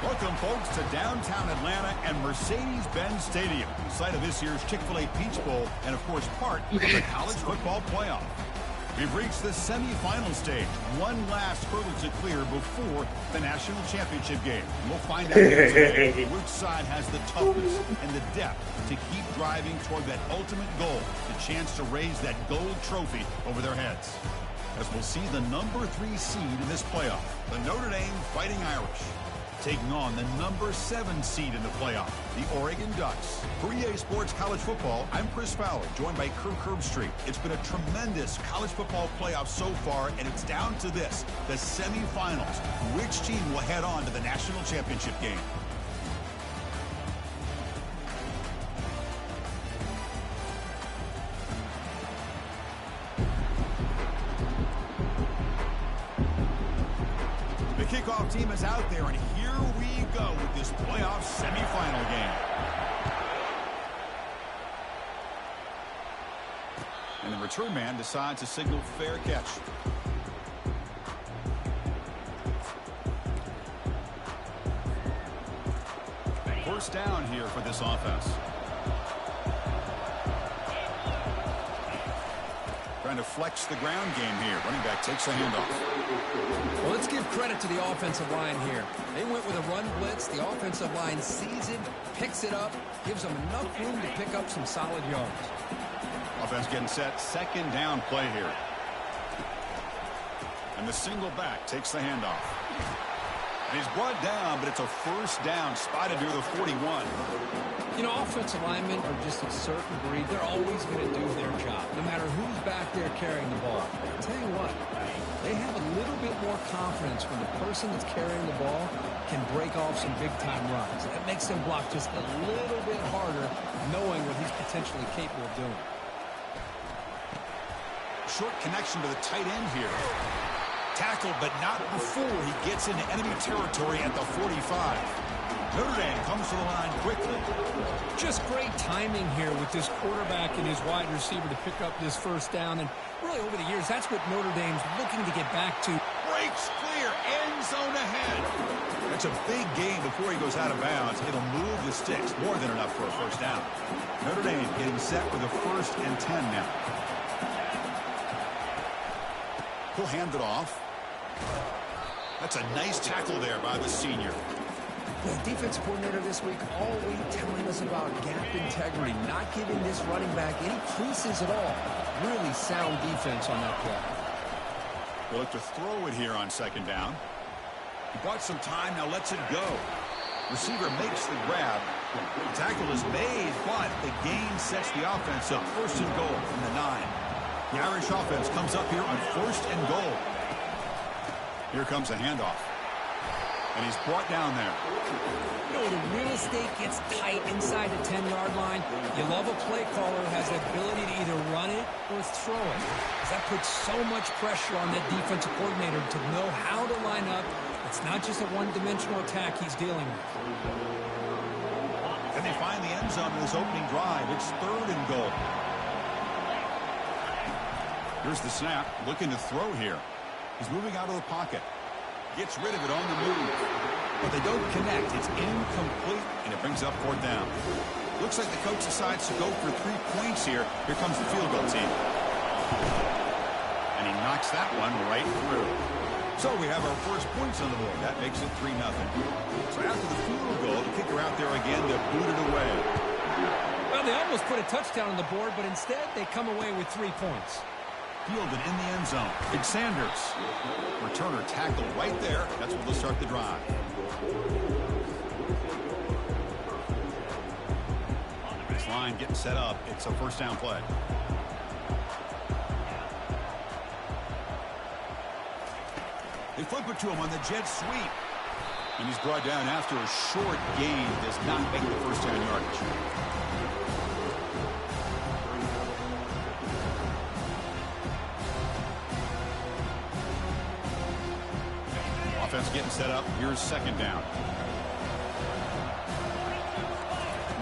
Welcome, folks, to downtown Atlanta and Mercedes-Benz Stadium, site of this year's Chick-fil-A Peach Bowl and, of course, part of the college football playoff. We've reached the semifinal stage. One last hurdle to clear before the national championship game. We'll find out here today which side has the toughness and the depth to keep driving toward that ultimate goal, the chance to raise that gold trophy over their heads. As we'll see the number 3 seed in this playoff, the Notre Dame Fighting Irish, taking on the number 7 seed in the playoff, the Oregon Ducks. For EA Sports College Football, I'm Chris Fowler, joined by Kirk Herbstreit. It's been a tremendous college football playoff so far, and it's down to this, the semifinals. Which team will head on to the national championship game? The kickoff team is out there, and here we go with this playoff semifinal game. And the return man decides to signal fair catch. First down here for this offense. Trying to flex the ground game here. Running back takes the handoff. Well, let's give credit to the offensive line here. They went with a run blitz. The offensive line sees it, picks it up, gives them enough room to pick up some solid yards. Offense getting set. Second down play here. And the single back takes the handoff. And he's brought down, but it's a first down spotted near the 41. You know, offensive linemen are just a certain breed. They're always going to do their job, no matter who's back there carrying the ball. I'll tell you what, they have a little bit more confidence when the person that's carrying the ball can break off some big-time runs. That makes them block just a little bit harder, knowing what he's potentially capable of doing. Short connection to the tight end here. Tackled, but not before he gets into enemy territory at the 45. Notre Dame comes to the line quickly. Just great timing here with this quarterback and his wide receiver to pick up this first down. And really, over the years, that's what Notre Dame's looking to get back to. Breaks clear, end zone ahead. That's a big gain before he goes out of bounds. It'll move the sticks, more than enough for a first down. Notre Dame getting set with a 1st and 10 now. He'll hand it off. That's a nice tackle there by the senior. The defense coordinator this week always telling us about gap integrity, not giving this running back any creases at all. Really sound defense on that play. We'll look to throw it here on second down. He bought some time, now lets it go. Receiver makes the grab. The tackle is made, but the gain sets the offense up. 1st and goal from the 9. The Irish offense comes up here on 1st and goal. Here comes a handoff. And he's brought down there. You know, the real estate gets tight inside the 10-yard line. You love a play caller who has the ability to either run it or throw it. Because that puts so much pressure on that defensive coordinator to know how to line up. It's not just a one-dimensional attack he's dealing with. And they find the end zone in this opening drive. It's 3rd and goal. Here's the snap. Looking to throw here. He's moving out of the pocket. Gets rid of it on the move. But they don't connect. It's incomplete, and it brings up 4th down. Looks like the coach decides to go for 3 points here. Here comes the field goal team. And he knocks that one right through. So we have our first points on the board. That makes it 3-0. So after the field goal, the kicker out there again to boot it away. Well, they almost put a touchdown on the board, but instead they come away with 3 points. Fielded in the end zone. It's Sanders. Returner tackled right there. That's where they'll start the drive. This line getting set up. It's a 1st down play. They flip it to him on the jet sweep. And he's brought down after a short gain. Does not make the 1st down yardage. Offense getting set up. Here's 2nd down.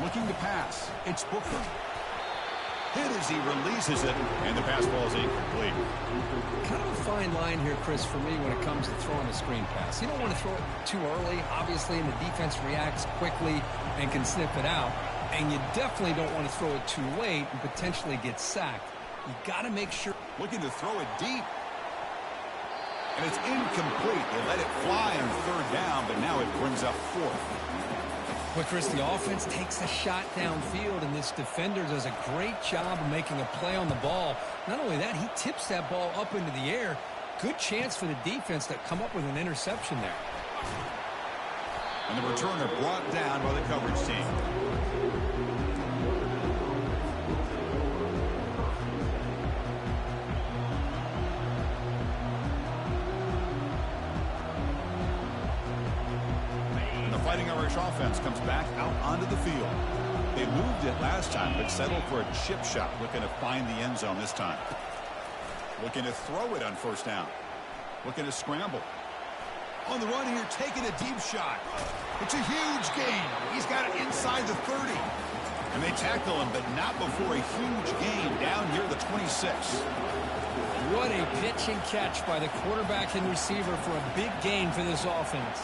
Looking to pass. It's Booker. hit as he releases it, and the pass ball is incomplete. Kind of a fine line here, Chris, for me when it comes to throwing a screen pass. You don't want to throw it too early, obviously, and the defense reacts quickly and can sniff it out. And you definitely don't want to throw it too late and potentially get sacked. You got to make sure. Looking to throw it deep. And it's incomplete. They let it fly on third down, but now it brings up fourth. But, Chris, the offense takes a shot downfield, and this defender does a great job of making a play on the ball. Not only that, he tips that ball up into the air. Good chance for the defense to come up with an interception there. And the returner brought down by the coverage team. Fighting Irish offense comes back out onto the field. They moved it last time, but settled for a chip shot, looking to find the end zone this time. Looking to throw it on first down. Looking to scramble. On the run here, taking a deep shot. It's a huge gain. He's got it inside the 30. And they tackle him, but not before a huge gain down here at the 26. What a pitch and catch by the quarterback and receiver for a big gain for this offense.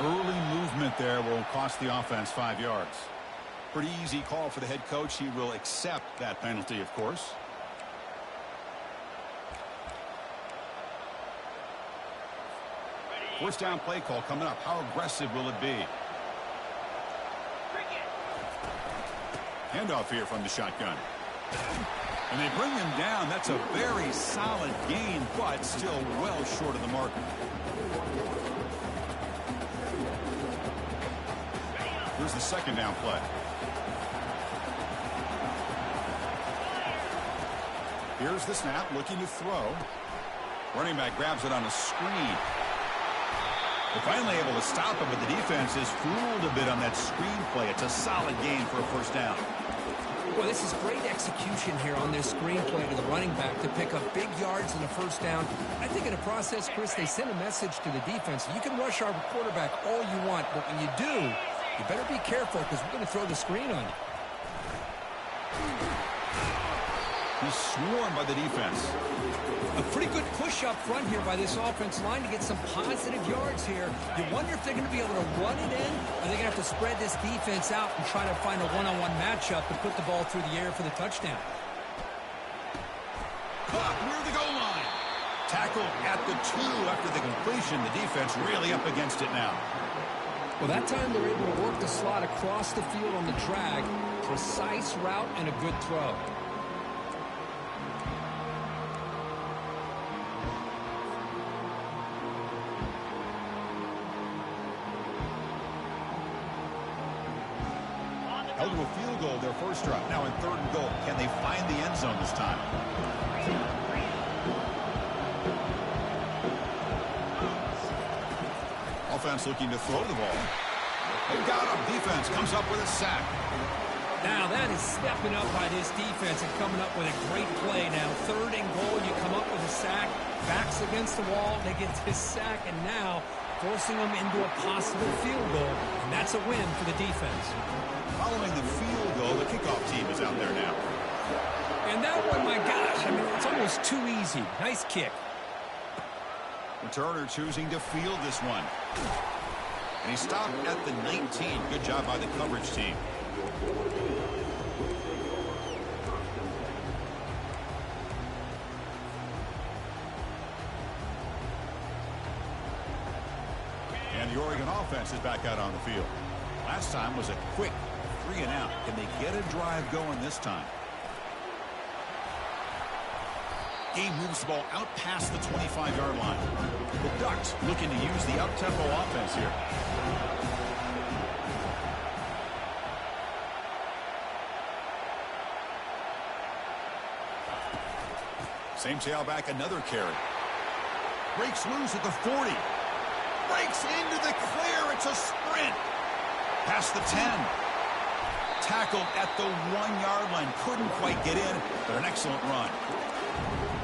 Early movement there will cost the offense 5 yards. Pretty easy call for the head coach. He will accept that penalty, of course. First down play call coming up. How aggressive will it be? Handoff here from the shotgun. And they bring him down. That's a very solid gain, but still well short of the mark. Here's the second down play. Here's the snap, looking to throw. Running back grabs it on a screen. They're finally able to stop him, but the defense is fooled a bit on that screen play. It's a solid gain for a first down. Well, this is great execution here on this screen play to the running back to pick up big yards in the first down. I think in the process, Chris, they sent a message to the defense. You can rush our quarterback all you want, but when you do, you better be careful because we're going to throw the screen on you. He's swarmed by the defense. A pretty good push up front here by this offensive line to get some positive yards here. You wonder if they're going to be able to run it in, or they're going to have to spread this defense out and try to find a one-on-one matchup to put the ball through the air for the touchdown. Caught near the goal line. Tackle at the 2 after the completion. The defense really up against it now. Well, that time they're able to work the slot across the field on the drag. Precise route and a good throw. Held to a field goal their first drive. Now in third and goal. Can they find the end zone this time? Offense looking to throw the ball. They've got him. Defense comes up with a sack. Now that is stepping up by this defense and coming up with a great play. Now third and goal, you come up with a sack. Backs against the wall. They get this sack, and now forcing them into a possible field goal. And that's a win for the defense. Following the field goal, the kickoff team is out there now. And that one, my gosh, I mean, it's almost too easy. Nice kick. Returner choosing to field this one. And he stopped at the 19. Good job by the coverage team. And the Oregon offense is back out on the field. Last time was a quick 3 and out. Can they get a drive going this time? Game moves the ball out past the 25-yard line. The Ducks looking to use the up-tempo offense here. Same tailback, another carry. Breaks loose at the 40. Breaks into the clear. It's a sprint. Past the 10. Tackled at the 1-yard line. Couldn't quite get in, but an excellent run.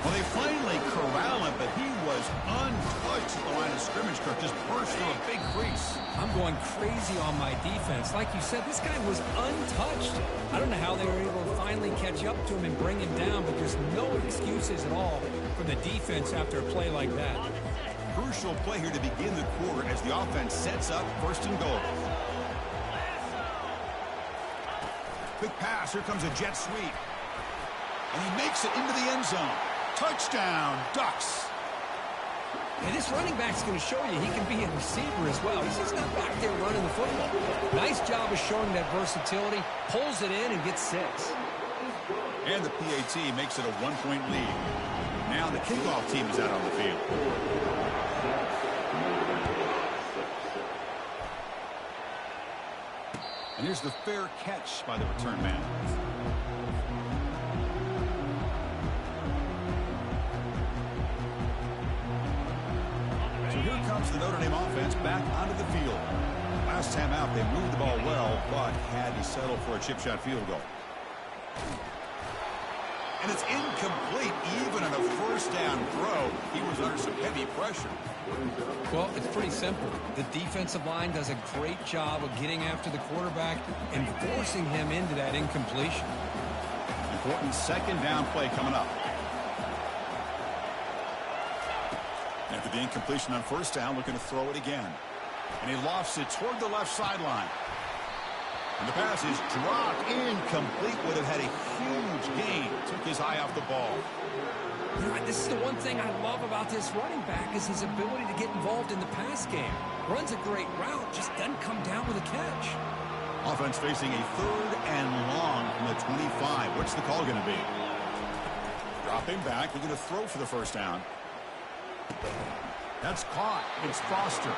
Well, they finally corral him, but he was untouched at the line of scrimmage. Kirk just burst through a big crease. I'm going crazy on my defense. Like you said, this guy was untouched. I don't know how they were able to finally catch up to him and bring him down, but there's no excuses at all for the defense after a play like that. Crucial play here to begin the quarter as the offense sets up first and goal. Quick pass. Here comes a jet sweep. And he makes it into the end zone. Touchdown, Ducks. And this running back's going to show you he can be a receiver as well. He's just not back there running the football. Nice job of showing that versatility. Pulls it in and gets 6. And the PAT makes it a 1-point lead. Now the kickoff team is out on the field. And here's the fair catch by the return man. So here comes the Notre Dame offense back onto the field. Last time out, they moved the ball well, but had to settle for a chip shot field goal. And it's incomplete. Even on a first down throw, he was under some heavy pressure. Well, it's pretty simple. The defensive line does a great job of getting after the quarterback and forcing him into that incompletion. Important second down play coming up. After the incompletion on first down, looking to throw it again. And he lofts it toward the left sideline. And the pass is dropped. Incomplete. Would have had a huge gain. Took his eye off the ball. You know, this is the one thing I love about this running back is his ability to get involved in the pass game. Runs a great route, just doesn't come down with a catch. Offense facing a 3rd and long from the 25. What's the call going to be? Drop him back. Looking to throw for the first down. That's caught. It's Foster.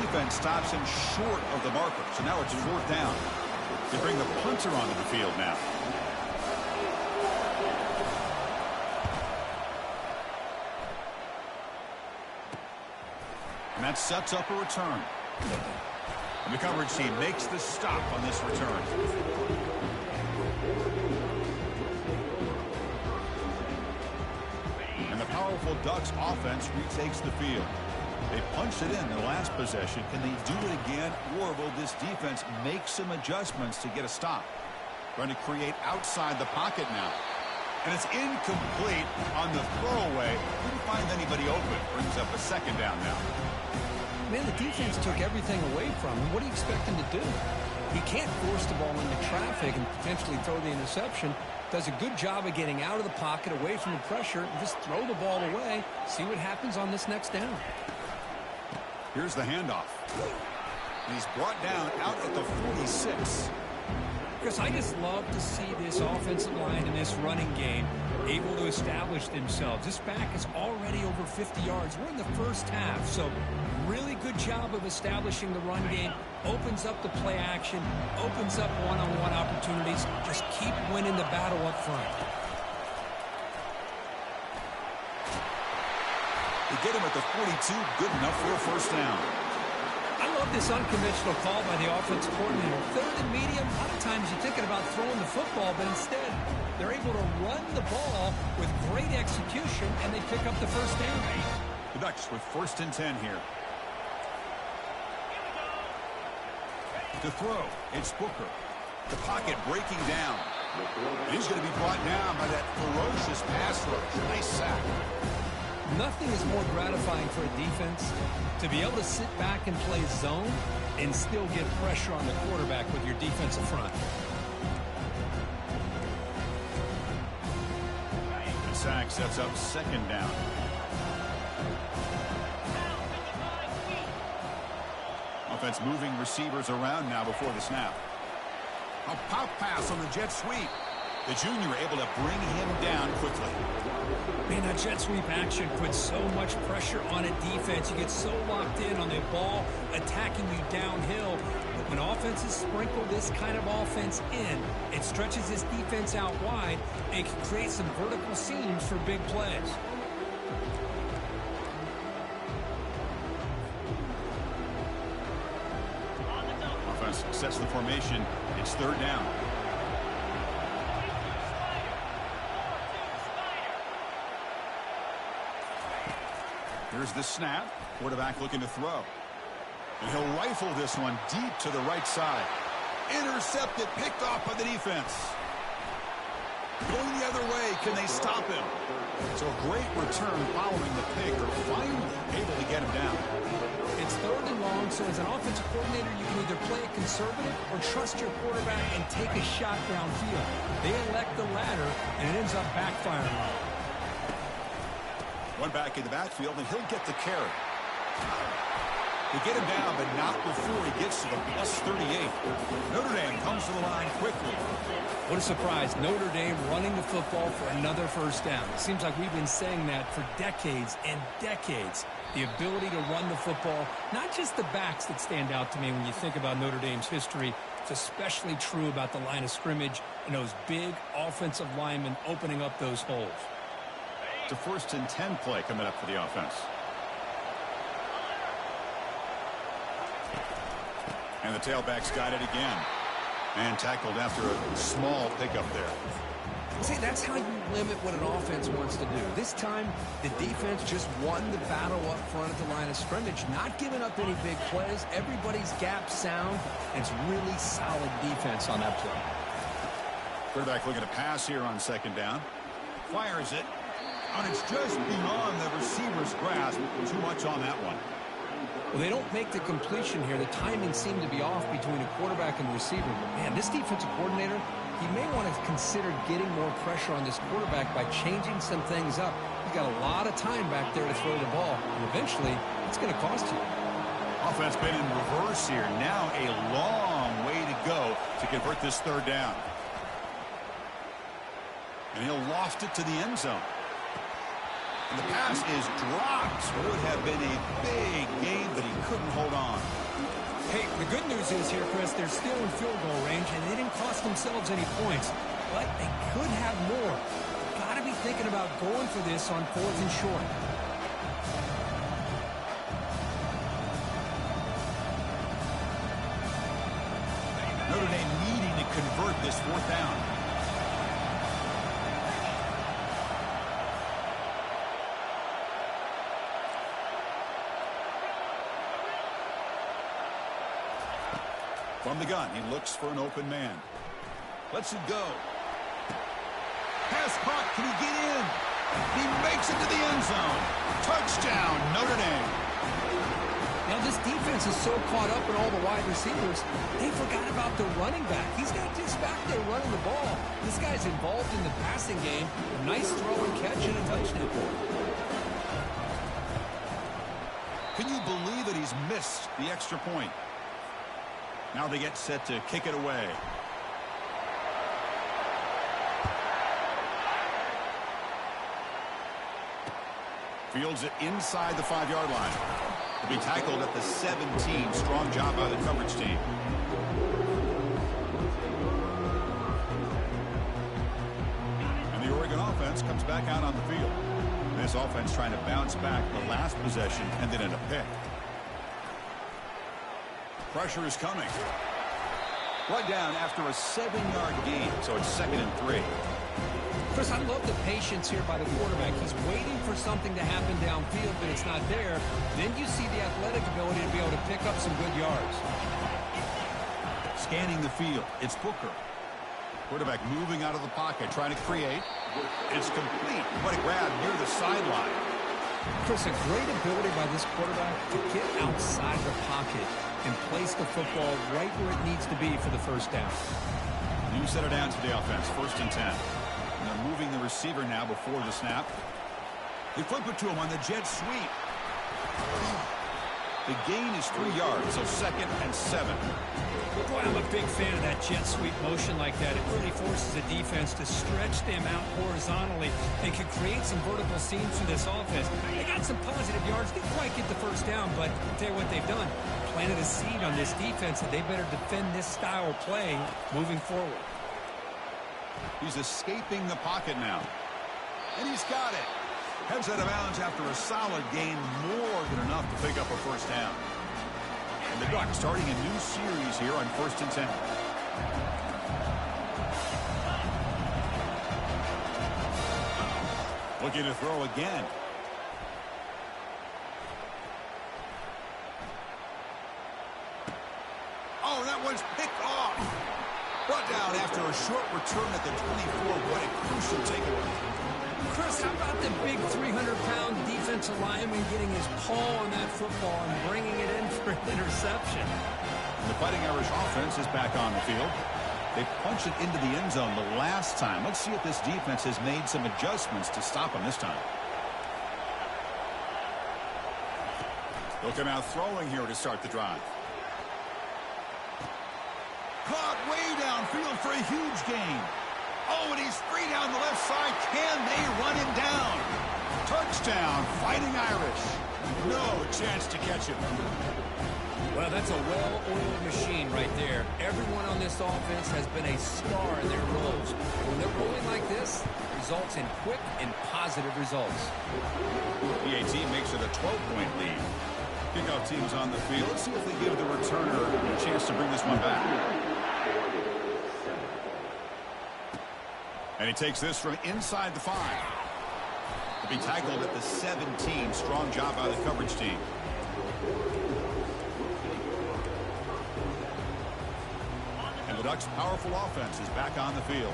Defense stops him short of the marker. So now it's 4th down. They bring the punter onto the field now. And that sets up a return. And the coverage team makes the stop on this return. And the powerful Ducks offense retakes the field. They punched it in their last possession. Can they do it again, or will this defense make some adjustments to get a stop? Trying to create outside the pocket now. And it's incomplete on the throwaway. Couldn't find anybody open. Brings up a second down now. Man, the defense took everything away from him. What do you expect him to do? He can't force the ball into traffic and potentially throw the interception. Does a good job of getting out of the pocket, away from the pressure, and just throw the ball away. See what happens on this next down. Here's the handoff. And he's brought down out at the 46. Chris, I just love to see this offensive line in this running game able to establish themselves. This back is already over 50 yards. We're in the first half, so really good job of establishing the run game. Opens up the play action, opens up one-on-one opportunities. Just keep winning the battle up front. They get him at the 42, good enough for a first down. I love this unconventional call by the offensive coordinator. 3rd and medium, a lot of times you're thinking about throwing the football, but instead they're able to run the ball with great execution, and they pick up the first down. The Ducks with 1st and 10 here. To throw, it's Booker. The pocket breaking down. And he's going to be brought down by that ferocious pass rush. Nice sack. Nothing is more gratifying for a defense to be able to sit back and play zone and still get pressure on the quarterback with your defensive front. The sack sets up 2nd down. Offense moving receivers around now before the snap. A pop pass on the jet sweep. The junior able to bring him down quickly. Man, that jet sweep action puts so much pressure on a defense. You get so locked in on the ball attacking you downhill. But when offenses sprinkle this kind of offense in, it stretches this defense out wide and can create some vertical seams for big plays. Offense sets the formation. It's 3rd down. Here's the snap. Quarterback looking to throw. And he'll rifle this one deep to the right side. Intercepted, picked off by the defense. Going the other way, can they stop him? So a great return following the pick, or finally able to get him down. It's 3rd and long, so as an offensive coordinator, you can either play it conservative or trust your quarterback and take a shot downfield. They elect the latter, and it ends up backfiring. One back in the backfield, and he'll get the carry. They get him down, but not before he gets to the plus 38. Notre Dame comes to the line quickly. What a surprise. Notre Dame running the football for another first down. It seems like we've been saying that for decades and decades. The ability to run the football, not just the backs that stand out to me when you think about Notre Dame's history. It's especially true about the line of scrimmage and those big offensive linemen opening up those holes. It's a 1st and 10 play coming up for the offense. And the tailback's got it again. And tackled after a small pickup there. See, that's how you limit what an offense wants to do. This time, the defense just won the battle up front at the line of scrimmage, not giving up any big plays. Everybody's gap sound, and it's really solid defense on that play. Quarterback looking to pass here on 2nd down. Fires it. And it's just beyond the receiver's grasp. Too much on that one. Well, they don't make the completion here. The timing seemed to be off between a quarterback and the receiver. But, man, this defensive coordinator, he may want to consider getting more pressure on this quarterback by changing some things up. He's got a lot of time back there to throw the ball, and eventually it's going to cost you. Offense been in reverse here. Now a long way to go to convert this 3rd down. And he'll loft it to the end zone. And the pass is dropped. Would have been a big gain, but he couldn't hold on. Hey, the good news is here, Chris, they're still in field goal range, and they didn't cost themselves any points. But they could have more. Got to be thinking about going for this on 4th and short. Notre Dame needing to convert this 4th down. From the gun, he looks for an open man. Lets it go. Pass caught. Can he get in? He makes it to the end zone. Touchdown, Notre Dame. Now, this defense is so caught up in all the wide receivers, they forgot about the running back. He's not just back there running the ball. This guy's involved in the passing game. A nice throw and catch and a touchdown. Can you believe that he's missed the extra point? Now they get set to kick it away. Fields it inside the 5-yard line. He'll be tackled at the 17. Strong job by the coverage team. And the Oregon offense comes back out on the field. This offense trying to bounce back the last possession and then in a pick. Pressure is coming. Right down after a 7-yard gain, so it's 2nd and 3. Chris, I love the patience here by the quarterback. He's waiting for something to happen downfield, but it's not there. Then you see the athletic ability to be able to pick up some good yards. Scanning the field, it's Booker. Quarterback moving out of the pocket, trying to create. It's complete. What a grab near the sideline. Chris, a great ability by this quarterback to get outside the pocket and place the football right where it needs to be for the 1st down. New center down to the offense, 1st and 10. And they're moving the receiver now before the snap. They flip it to him on the jet sweep. The gain is 3 yards, so 2nd and 7. Boy, I'm a big fan of that jet sweep motion like that. It really forces a defense to stretch them out horizontally and can create some vertical seams through this offense. They got some positive yards. Didn't quite get the 1st down, but I'll tell you what they've done. Planted a seed on this defense that they better defend this style of play moving forward. He's escaping the pocket now. And he's got it. Heads out of bounds after a solid gain, more than enough to pick up a 1st down. And the Ducks starting a new series here on 1st and 10. Looking to throw again. down after a short return at the 24. What a crucial takeaway. Chris, how about the big 300-pound defensive lineman getting his paw on that football and bringing it in for an interception? The Fighting Irish offense is back on the field. They punched it into the end zone the last time. Let's see if this defense has made some adjustments to stop them this time. They'll come out throwing here to start the drive. Caught way downfield for a huge gain. Oh, and he's free down the left side. Can they run him down? Touchdown, Fighting Irish. No chance to catch him. Well, that's a well-oiled machine right there. Everyone on this offense has been a star in their roles. When they're rolling like this, it results in quick and positive results. The A team makes it a 12-point lead. Kickoff team's on the field. Let's see if they give the returner a chance to bring this one back. And he takes this from inside the 5. He'll be tackled at the 17. Strong job by the coverage team. And the Ducks' powerful offense is back on the field.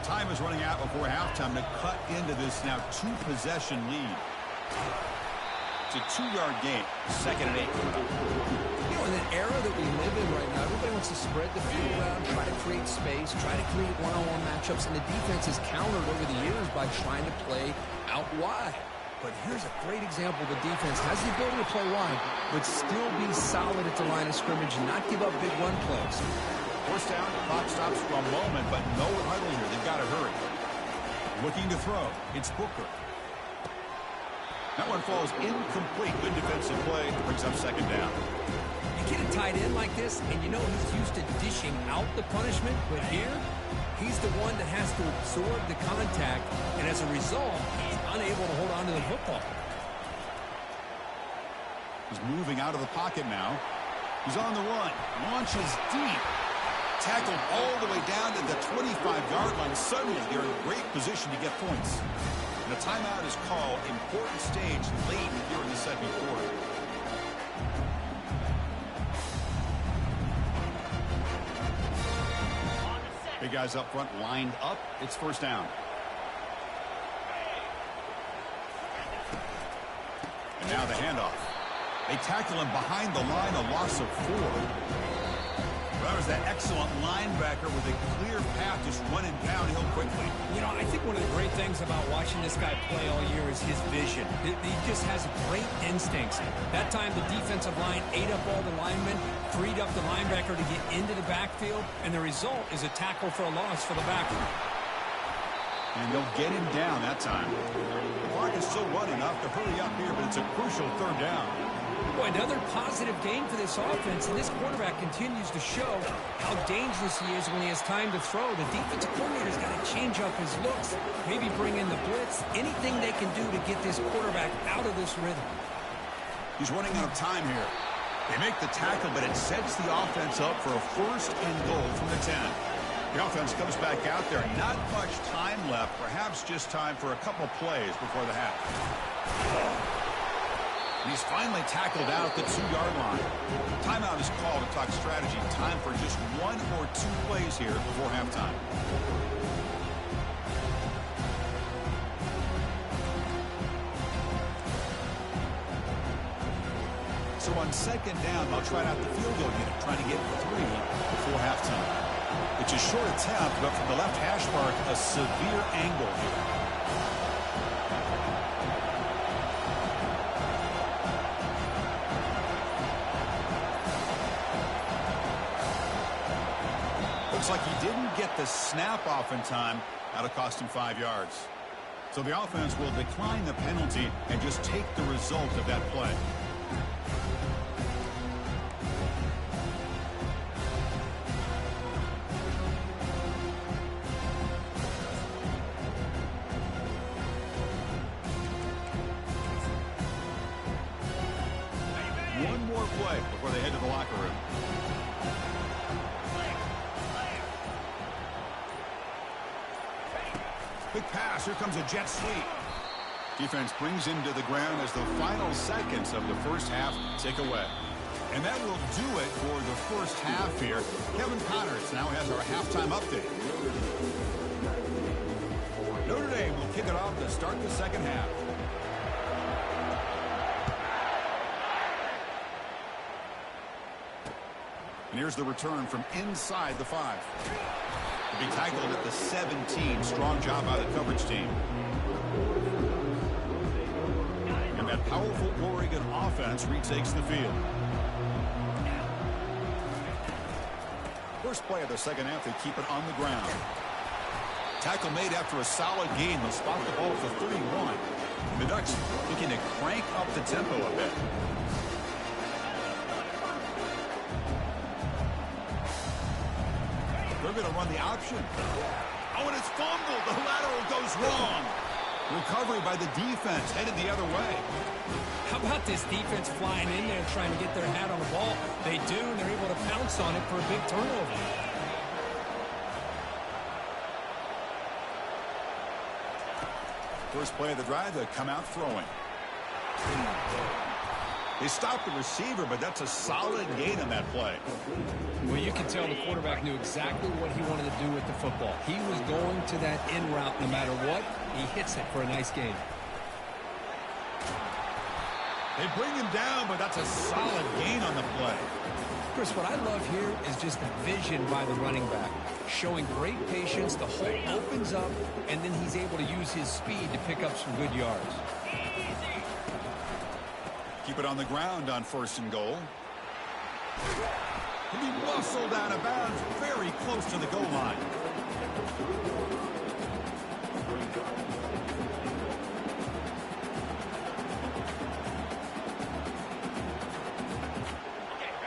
Time is running out before halftime to cut into this now 2-possession lead. It's a 2-yard gain, 2nd and 8. You know, in an era that we live in right now, everybody wants to spread the field around, try to create space, try to create one-on-one matchups, and the defense has countered over the years by trying to play out wide. But here's a great example. The defense has the ability to play wide, but still be solid at the line of scrimmage and not give up big run plays. First down, clock stops for a moment, but no huddle here. They've got to hurry. Looking to throw. It's Booker. That one falls incomplete. Good defensive play. Brings up 2nd down. You get a tight end like this, and you know he's used to dishing out the punishment, but here, he's the one that has to absorb the contact, and as a result, he's unable to hold on to the football. He's moving out of the pocket now. He's on the run. Launches deep. Tackled all the way down to the 25-yard line. Suddenly, they're in great position to get points. And a timeout is called. Important stage late here in the 2nd quarter. Big guys up front lined up. It's 1st down. And now the handoff. They tackle him behind the line, a loss of 4. That was that excellent linebacker with a clear path just running downhill quickly. You know, I think one of the great things about watching this guy play all year is his vision. He just has great instincts. That time the defensive line ate up all the linemen, freed up the linebacker to get into the backfield, and the result is a tackle for a loss for the backer. And they'll get him down that time. The clock is still running. Up to hurry up here, but it's a crucial 3rd down. Boy, another positive gain for this offense, and this quarterback continues to show how dangerous he is when he has time to throw. The defensive coordinator's got to change up his looks, maybe bring in the blitz, anything they can do to get this quarterback out of this rhythm. He's running out of time here. They make the tackle, but it sets the offense up for a 1st and goal from the 10. The offense comes back out there. Not much time left, perhaps just time for a couple plays before the half. He's finally tackled out at the 2-yard line. Timeout is called to talk strategy. Time for just 1 or 2 plays here before halftime. So on 2nd down, they'll try out the field goal unit, trying to get 3 before halftime. It's a short attempt, but from the left hash mark, a severe angle here. Looks like he didn't get the snap off in time. That'll cost him 5 yards. So the offense will decline the penalty and just take the result of that play. One more play before they head to the locker room. Quick pass. Here comes a jet sweep. Defense brings him to the ground as the final seconds of the 1st half tick away. And that will do it for the first half here. Kevin Connors now has our halftime update. Notre Dame will kick it off to start the second half. And here's the return from inside the 5. To be tackled at the 17. Strong job by the coverage team. And that powerful Oregon offense retakes the field. First play of the second half, they keep it on the ground. Tackle made after a solid gain. They'll spot the ball for 31. And the Ducks looking to crank up the tempo a bit. They're going to run the option. Oh, and it's fumbled. The lateral goes wrong. Recovery by the defense, headed the other way. How about this defense flying in there trying to get their hat on the ball? They do, and they're able to pounce on it for a big turnover. First play of the drive, they come out throwing. They stopped the receiver, but that's a solid gain on that play. Well, you can tell the quarterback knew exactly what he wanted to do with the football. He was going to that in route no matter what. He hits it for a nice gain. They bring him down, but that's a solid gain on the play. Chris, what I love here is just the vision by the running back. Showing great patience, the hole opens up, and then he's able to use his speed to pick up some good yards. Keep it on the ground on 1st and goal. He'll be muscled out of bounds very close to the goal line.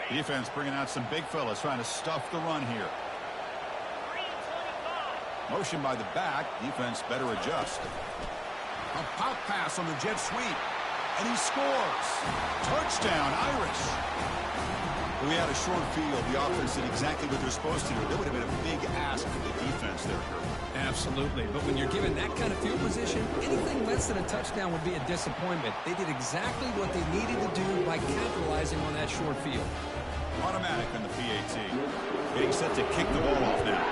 Defense bringing out some big fellas trying to stuff the run here. Motion by the back. Defense better adjust. A pop pass on the jet sweep. And he scores. Touchdown, Irish. We had a short field. The offense did exactly what they're supposed to do. That would have been a big ask for the defense there, Kirby. Absolutely. But when you're given that kind of field position, anything less than a touchdown would be a disappointment. They did exactly what they needed to do by capitalizing on that short field. Automatic on the PAT. Getting set to kick the ball off now.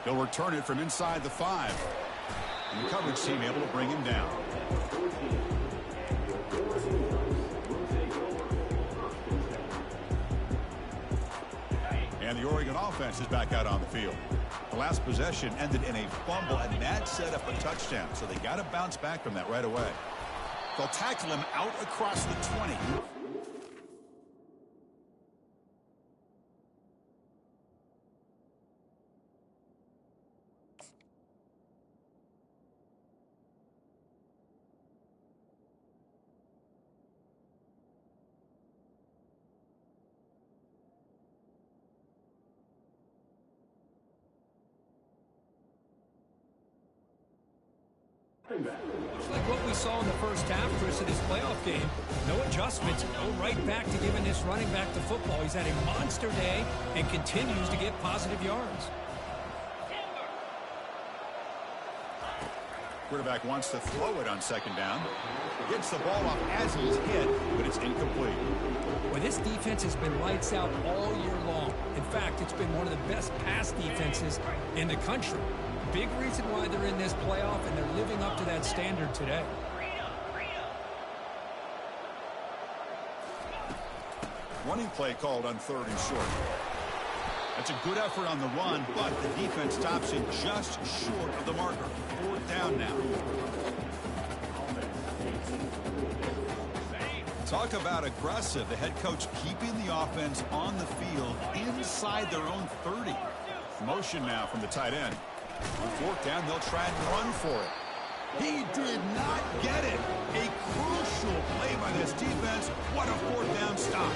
He'll return it from inside the 5. And the coverage team able to bring him down. And the Oregon offense is back out on the field. The last possession ended in a fumble, and that set up a touchdown. So they got to bounce back from that right away. They'll tackle him out across the 20. Like what we saw in the first half, Chris, in his playoff game. No adjustments. Go right back to giving this running back the football. He's had a monster day and continues to get positive yards. Quarterback wants to throw it on 2nd down. Gets the ball off as he's hit, but it's incomplete. Well, this defense has been lights out all year long. In fact, it's been one of the best pass defenses in the country. Big reason why they're in this playoff, and they're living up to that standard today. Running play called on 3rd and short. That's a good effort on the run, but the defense stops him just short of the marker. 4th down now. Talk about aggressive. The head coach keeping the offense on the field inside their own 30. Motion now from the tight end. On 4th down, they'll try and run for it. He did not get it. A crucial play by this defense. What a 4th down stop.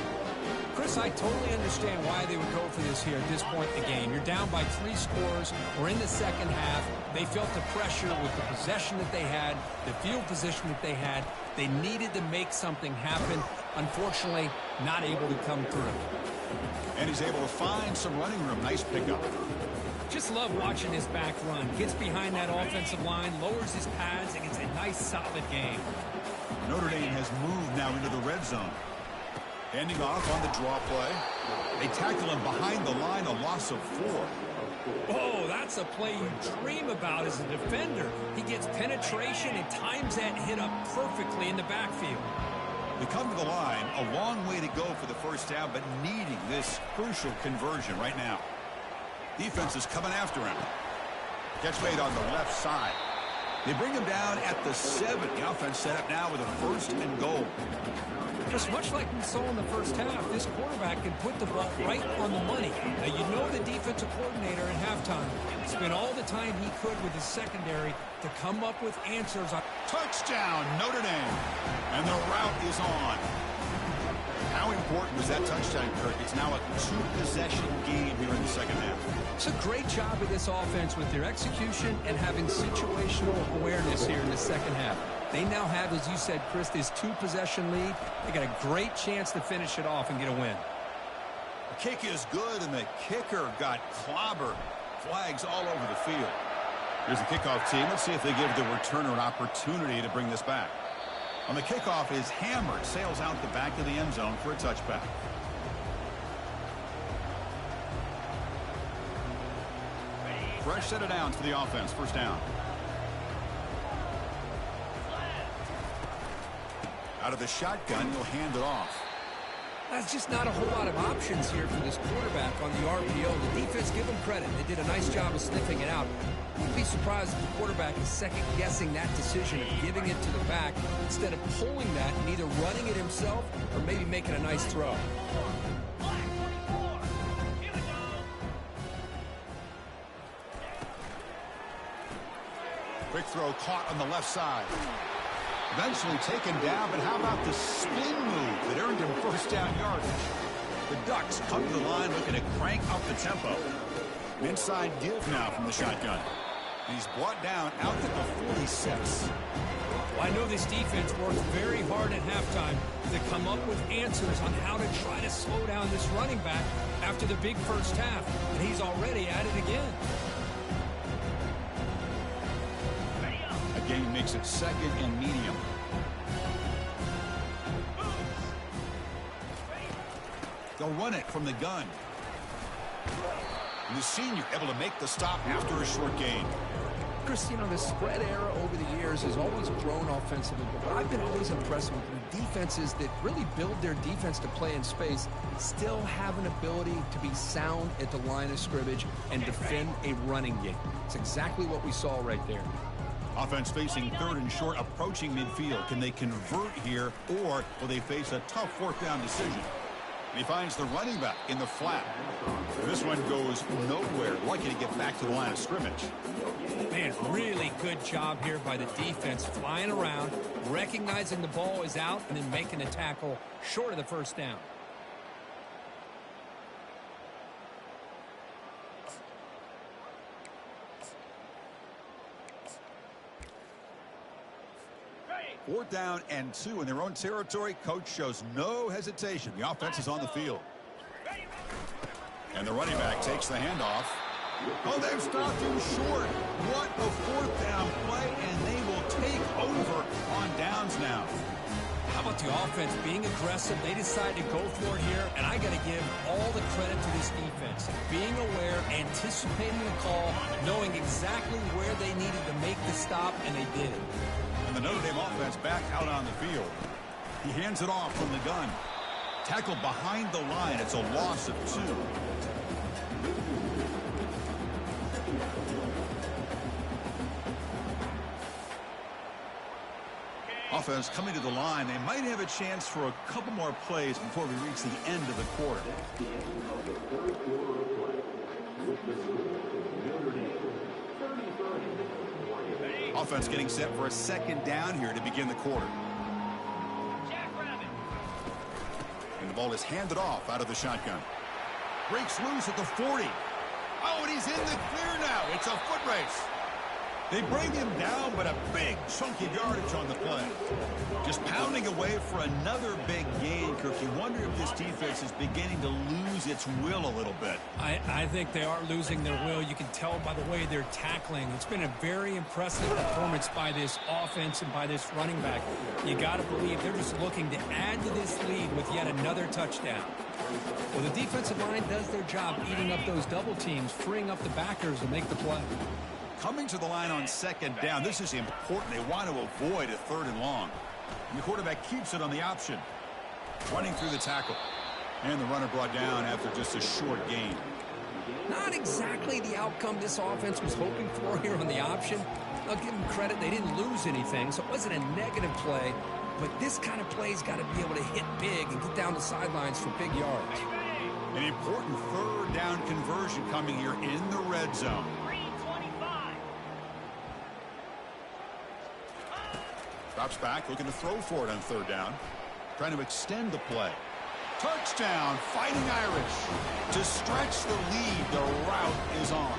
Chris, I totally understand why they would go for this here at this point in the game. You're down by 3 scores. We're in the second half. They felt the pressure with the possession that they had, the field position that they had. They needed to make something happen. Unfortunately, not able to come through. And he's able to find some running room. Nice pickup. Just love watching his back run. Gets behind that offensive line, lowers his pads, and gets a nice, solid game. Notre Dame has moved now into the red zone. Handing off on the draw play. They tackle him behind the line, a loss of 4. Oh, that's a play you dream about as a defender. He gets penetration and times that hit up perfectly in the backfield. They come to the line, a long way to go for the first down, but needing this crucial conversion right now. Defense is coming after him. Catch made on the left side. They bring him down at the 7. The offense set up now with a 1st and goal. Just much like we saw in the first half, this quarterback can put the ball right on the money. Now, you know the defensive coordinator at halftime spent all the time he could with his secondary to come up with answers. Touchdown, Notre Dame. And the route is on. How important was that touchdown, Kirk? It's now a 2-possession game here in the second half. It's a great job of this offense with their execution and having situational awareness here in the second half. They now have, as you said, Chris, this 2-possession lead. They got a great chance to finish it off and get a win. The kick is good, and the kicker got clobbered. Flags all over the field. Here's the kickoff team. Let's see if they give the returner an opportunity to bring this back. On the kickoff is hammered, sails out the back of the end zone for a touchback. Fresh set of downs for the offense. First down. Out of the shotgun, he'll hand it off. That's just not a whole lot of options here for this quarterback on the RPO. The defense, give them credit. They did a nice job of sniffing it out. Wouldn't be surprised if the quarterback is second-guessing that decision of giving it to the back instead of pulling that and either running it himself or maybe making a nice throw. Quick throw caught on the left side. Eventually taken down, but how about the spin move that earned him first down yardage? The Ducks come to the line looking to crank up the tempo. An inside give now from the shotgun. And he's brought down out to the 46. Well, I know this defense worked very hard at halftime to come up with answers on how to try to slow down this running back after the big first half. And he's already at it again. Again, makes it 2nd and medium. They'll run it from the gun. And the senior able to make the stop after a short gain. Chris, you know, the spread era over the years has always grown offensively, but I've been always impressed with defenses that really build their defense to play in space, still have an ability to be sound at the line of scrimmage and defend a running game. It's exactly what we saw right there. Offense facing 3rd and short, approaching midfield. Can they convert here, or will they face a tough 4th down decision? And he finds the running back in the flat. This one goes nowhere. Lucky to get back to the line of scrimmage. Man, really good job here by the defense, flying around, recognizing the ball is out, and then making a tackle short of the first down. Fourth down and 2 in their own territory. Coach shows no hesitation. The offense is on the field. And the running back takes the handoff. Oh, they've stopped him short. What a 4th down play, and they will take over on downs now. How about the offense being aggressive? They decide to go for it here, and I got to give all the credit to this defense. Being aware, anticipating the call, knowing exactly where they needed to make the stop, and they did it. And the Notre Dame offense back out on the field. He hands it off from the gun. Tackled behind the line. It's a loss of 2. Offense coming to the line. They might have a chance for a couple more plays before we reach the end of the quarter. Offense getting set for a 2nd down here to begin the quarter. And the ball is handed off out of the shotgun. Breaks loose at the 40. Oh, and he's in the clear now. It's a foot race. They bring him down, but a big chunk of yardage on the play. Just pounding away for another big gain, Kirk. You wonder if this defense is beginning to lose its will a little bit. I think they are losing their will. You can tell by the way they're tackling. It's been a very impressive performance by this offense and by this running back. You got to believe they're just looking to add to this lead with yet another touchdown. Well, the defensive line does their job eating up those double teams, freeing up the backers to make the play. Coming to the line on second down, this is important. They want to avoid a 3rd and long. And the quarterback keeps it on the option. Running through the tackle. And the runner brought down after just a short gain. Not exactly the outcome this offense was hoping for here on the option. I'll give them credit. They didn't lose anything, so it wasn't a negative play. But this kind of play's got to be able to hit big and get down the sidelines for big yards. An important 3rd down conversion coming here in the red zone. Drops back, looking to throw for it on 3rd down. Trying to extend the play. Touchdown, Fighting Irish. To stretch the lead, the route is on.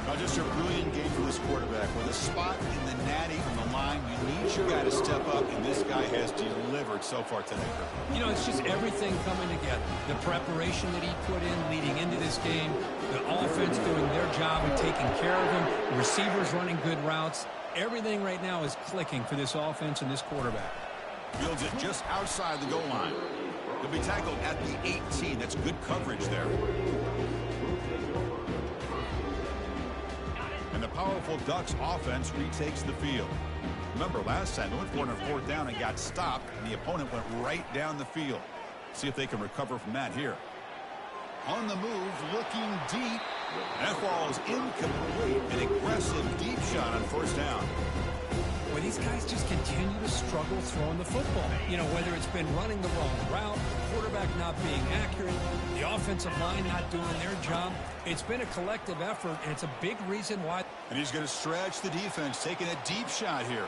Now just a brilliant game for this quarterback. With a spot in the natty on the line, you need your guy to step up, and this guy has delivered so far today. You know, it's just everything coming together. The preparation that he put in leading into this game, the offense doing their job and taking care of him, the receivers running good routes. Everything right now is clicking for this offense and this quarterback. Fields it just outside the goal line. He'll be tackled at the 18. That's good coverage there. And the powerful Ducks offense retakes the field. Remember, last time they went for it on 4th down and got stopped, and the opponent went right down the field. See if they can recover from that here. On the move, looking deep. That ball is incomplete. An aggressive deep shot on 1st down. Well, these guys just continue to struggle throwing the football. You know, whether it's been running the wrong route, the quarterback not being accurate, the offensive line not doing their job. It's been a collective effort, and it's a big reason why. And he's going to stretch the defense, taking a deep shot here.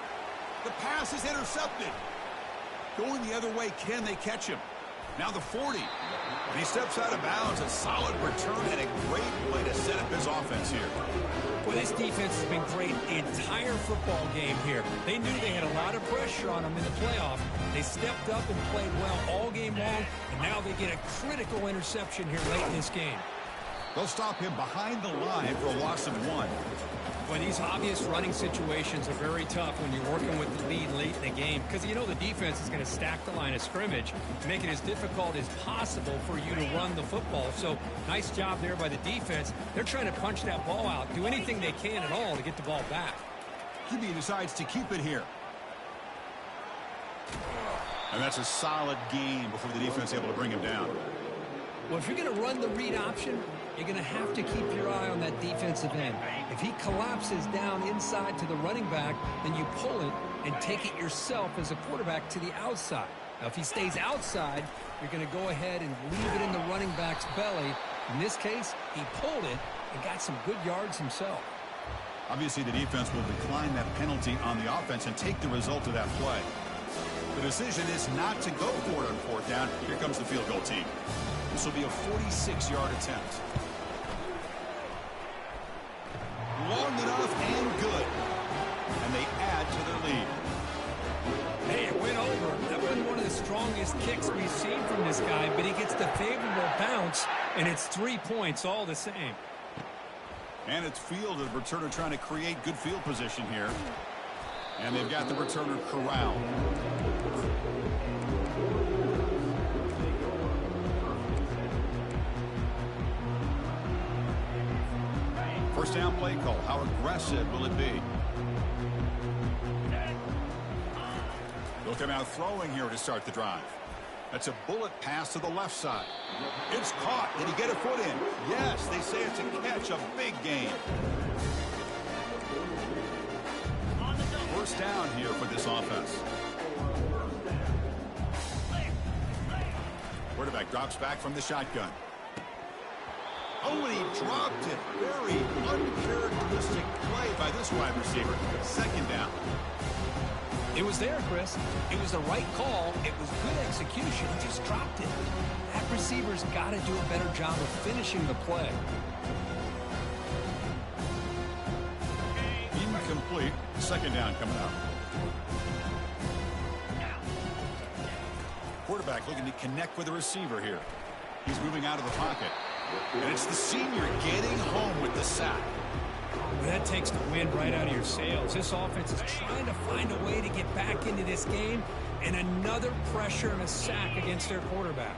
The pass is intercepted. Going the other way, can they catch him? Now the 40. And he steps out of bounds. A solid return and a great way to set up his offense here. Well, this defense has been great the entire football game here. They knew they had a lot of pressure on them in the playoff. They stepped up and played well all game long, and now they get a critical interception here late in this game. They'll stop him behind the line for a loss of 1. Well, these obvious running situations are very tough when you're working with the lead late in the game because you know the defense is going to stack the line of scrimmage, make it as difficult as possible for you to run the football. So nice job there by the defense. They're trying to punch that ball out, do anything they can at all to get the ball back. QB decides to keep it here. And that's a solid gain before the defense is able to bring him down. Well, if you're going to run the read option, you're going to have to keep your eye on that defensive end. If he collapses down inside to the running back, then you pull it and take it yourself as a quarterback to the outside. Now, if he stays outside, you're going to go ahead and leave it in the running back's belly. In this case, he pulled it and got some good yards himself. Obviously, the defense will decline that penalty on the offense and take the result of that play. The decision is not to go for it on 4th down. Here comes the field goal team. This will be a 46-yard attempt. Long enough and good. And they add to their lead. Hey, it went over. That wasn't one of the strongest kicks we've seen from this guy, but he gets the favorable bounce, and it's 3 points all the same. And it's fielded. The returner trying to create good field position here. And they've got the returner corralled. First down play call. How aggressive will it be? They'll come out throwing here to start the drive. That's a bullet pass to the left side. It's caught. Did he get a foot in? Yes, they say it's a catch, a big gain. First down here for this offense. Quarterback drops back from the shotgun. Oh, and he dropped it. Very uncharacteristic play by this wide receiver. Second down. It was there, Chris. It was the right call. It was good execution. He just dropped it. That receiver's got to do a better job of finishing the play. complete. Second down coming up. Quarterback looking to connect with the receiver here. He's moving out of the pocket. And it's the senior getting home with the sack. Well, that takes the wind right out of your sails. This offense is trying to find a way to get back into this game, and another pressure and a sack against their quarterback.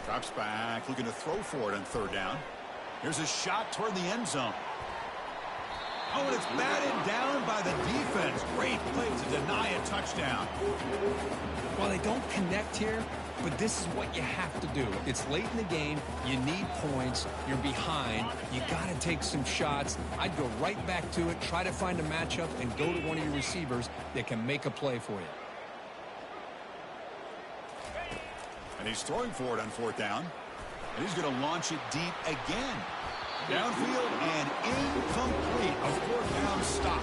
Drops back, looking to throw for it on third down. Here's a shot toward the end zone. Oh, and it's batted down by the defense. Great play to deny a touchdown. Well, they don't connect here, but this is what you have to do. It's late in the game. You need points. You're behind. You got to take some shots. I'd go right back to it, try to find a matchup, and go to one of your receivers that can make a play for you. And he's throwing for it on fourth down. And he's going to launch it deep again. Downfield and incomplete. A fourth down stop.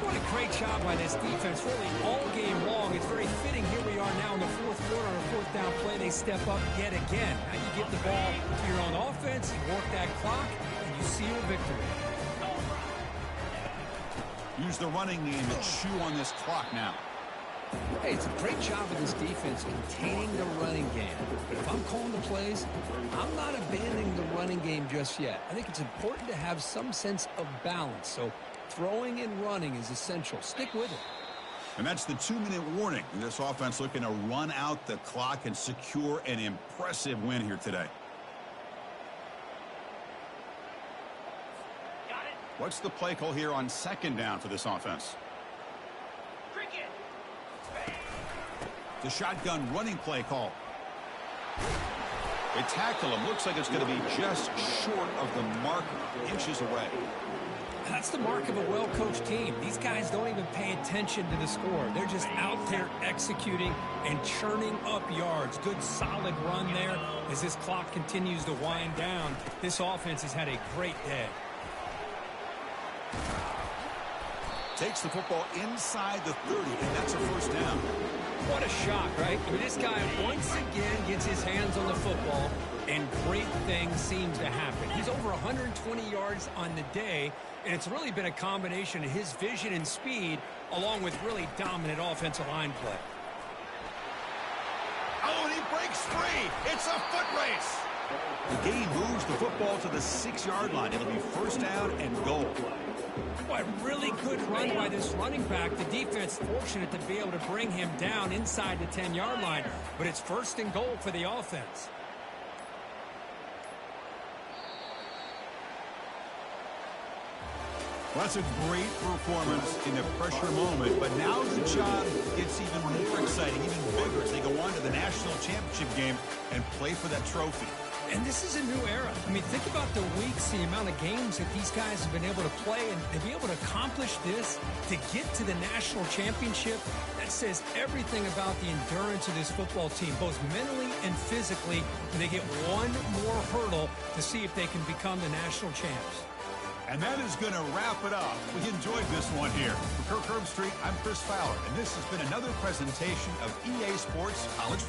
What a great job by this defense, really all game long. It's very fitting. Here we are now in the fourth quarter on a fourth down play. They step up yet again. Now you get the ball to your own offense, you work that clock, and you seal a victory. Use the running game to chew on this clock now. Hey, it's a great job of this defense containing the running game. But if I'm calling the plays, I'm not abandoning the running game just yet. I think it's important to have some sense of balance. So throwing and running is essential. Stick with it. And that's the 2-minute warning. This offense looking to run out the clock and secure an impressive win here today. What's the play call here on second down for this offense? The shotgun running play call. They tackle him. Looks like it's going to be just short of the marker, inches away. That's the mark of a well-coached team. These guys don't even pay attention to the score. They're just out there executing and churning up yards. Good, solid run there as this clock continues to wind down. This offense has had a great day. Takes the football inside the 30, and that's a first down. What a shock, right? I mean, this guy once again gets his hands on the football, and great things seems to happen. He's over 120 yards on the day, and it's really been a combination of his vision and speed, along with really dominant offensive line play. Oh, and he breaks free. It's a foot race. The game moves the football to the 6-yard line. It'll be first down and goal. Boy, really good run by this running back. The defense fortunate to be able to bring him down inside the 10-yard line, but it's first and goal for the offense. Well, that's a great performance in the pressure moment, but now the job gets even more exciting, even bigger as they go on to the national championship game and play for that trophy. And this is a new era. I mean, think about the weeks, the amount of games that these guys have been able to play, and to be able to accomplish this, to get to the national championship, that says everything about the endurance of this football team, both mentally and physically. And they get one more hurdle to see if they can become the national champs. And that is going to wrap it up. We enjoyed this one here. For Kirk Herbstreit, I'm Chris Fowler, and this has been another presentation of EA Sports College Football.